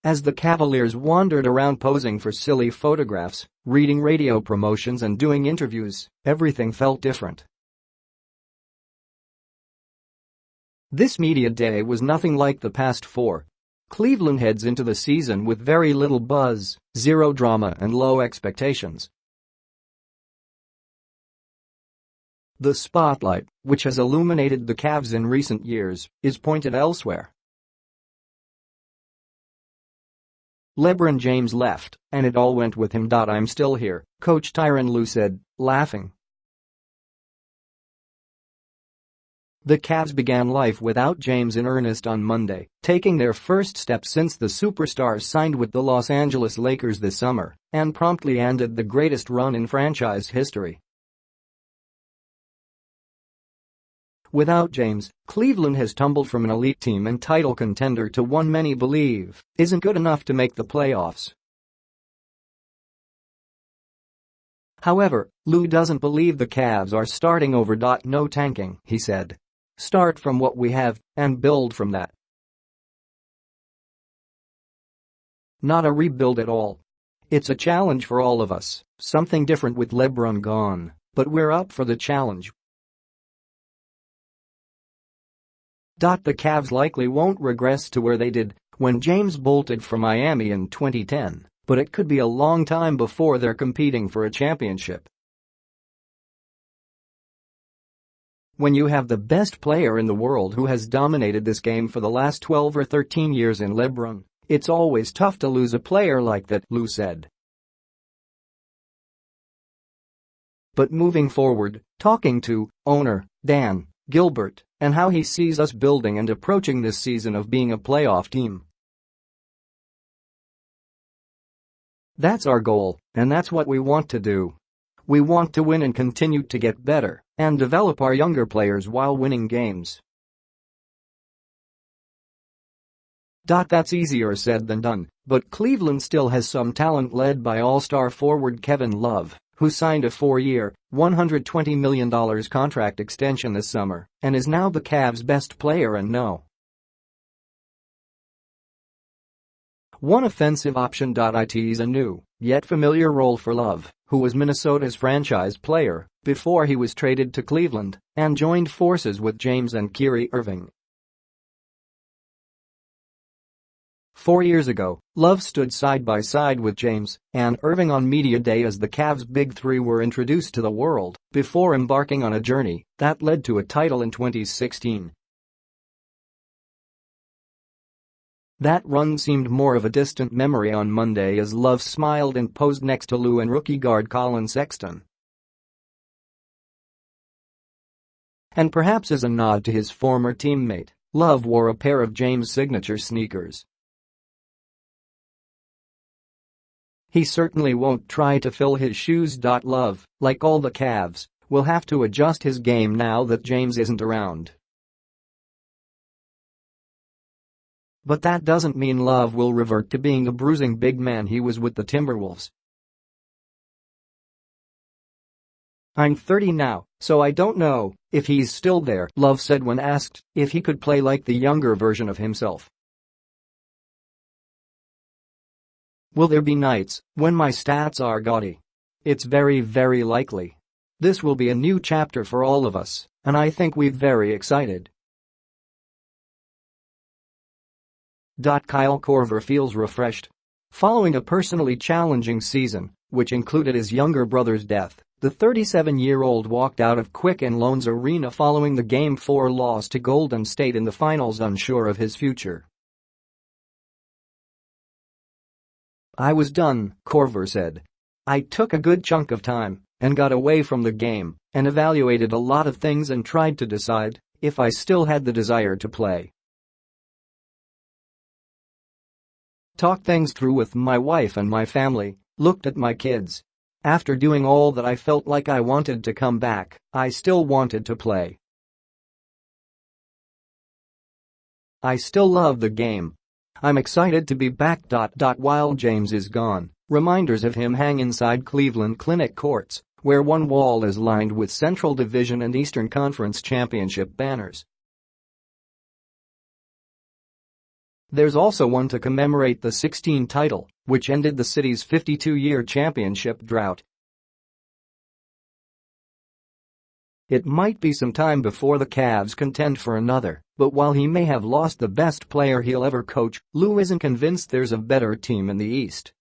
As the Cavaliers wandered around posing for silly photographs, reading radio promotions and doing interviews, everything felt different. This media day was nothing like the past four. Cleveland heads into the season with very little buzz, zero drama and low expectations. The spotlight, which has illuminated the Cavs in recent years, is pointed elsewhere. LeBron James left, and it all went with him. I'm still here, coach Tyronn Lue said, laughing. The Cavs began life without James in earnest on Monday, taking their first step since the superstar signed with the Los Angeles Lakers this summer, and promptly ended the greatest run in franchise history. Without James, Cleveland has tumbled from an elite team and title contender to one many believe isn't good enough to make the playoffs. However, Lue doesn't believe the Cavs are starting over. No tanking, he said. Start from what we have and build from that. Not a rebuild at all. It's a challenge for all of us, something different with LeBron gone, but we're up for the challenge. The Cavs likely won't regress to where they did when James bolted for Miami in 2010, but it could be a long time before they're competing for a championship. When you have the best player in the world who has dominated this game for the last 12 or 13 years in LeBron, it's always tough to lose a player like that, Lue said. But moving forward, talking to owner Dan Gilbert and how he sees us building and approaching this season of being a playoff team. That's our goal, and that's what we want to do. We want to win and continue to get better and develop our younger players while winning games. That's easier said than done, but Cleveland still has some talent led by all-star forward Kevin Love, who signed a 4-year, $120 million contract extension this summer and is now the Cavs' best player and one offensive option. It's a new, yet familiar role for Love, who was Minnesota's franchise player before he was traded to Cleveland and joined forces with James and Kyrie Irving. 4 years ago, Love stood side by side with James and Irving on media day as the Cavs' Big Three were introduced to the world before embarking on a journey that led to a title in 2016. That run seemed more of a distant memory on Monday as Love smiled and posed next to Lue and rookie guard Colin Sexton. And perhaps as a nod to his former teammate, Love wore a pair of James' signature sneakers. He certainly won't try to fill his shoes. Love, like all the Cavs, will have to adjust his game now that James isn't around. But that doesn't mean Love will revert to being the bruising big man he was with the Timberwolves. I'm 30 now, so I don't know if he's still there, Love said when asked if he could play like the younger version of himself. Will there be nights when my stats are gaudy? It's very, very likely. This will be a new chapter for all of us, and I think we're very excited. Kyle Korver feels refreshed. Following a personally challenging season, which included his younger brother's death, the 37-year-old walked out of Quicken Loans Arena following the Game 4 loss to Golden State in the finals unsure of his future. I was done, Korver said. I took a good chunk of time and got away from the game and evaluated a lot of things and tried to decide if I still had the desire to play. Talked things through with my wife and my family, looked at my kids. After doing all that I felt like I wanted to come back, I still wanted to play. I still love the game. I'm excited to be back. While James is gone, reminders of him hang inside Cleveland Clinic courts, where one wall is lined with Central Division and Eastern Conference Championship banners. There's also one to commemorate the 16 title, which ended the city's 52-year championship drought. It might be some time before the Cavs contend for another, but while he may have lost the best player he'll ever coach, Lue isn't convinced there's a better team in the East.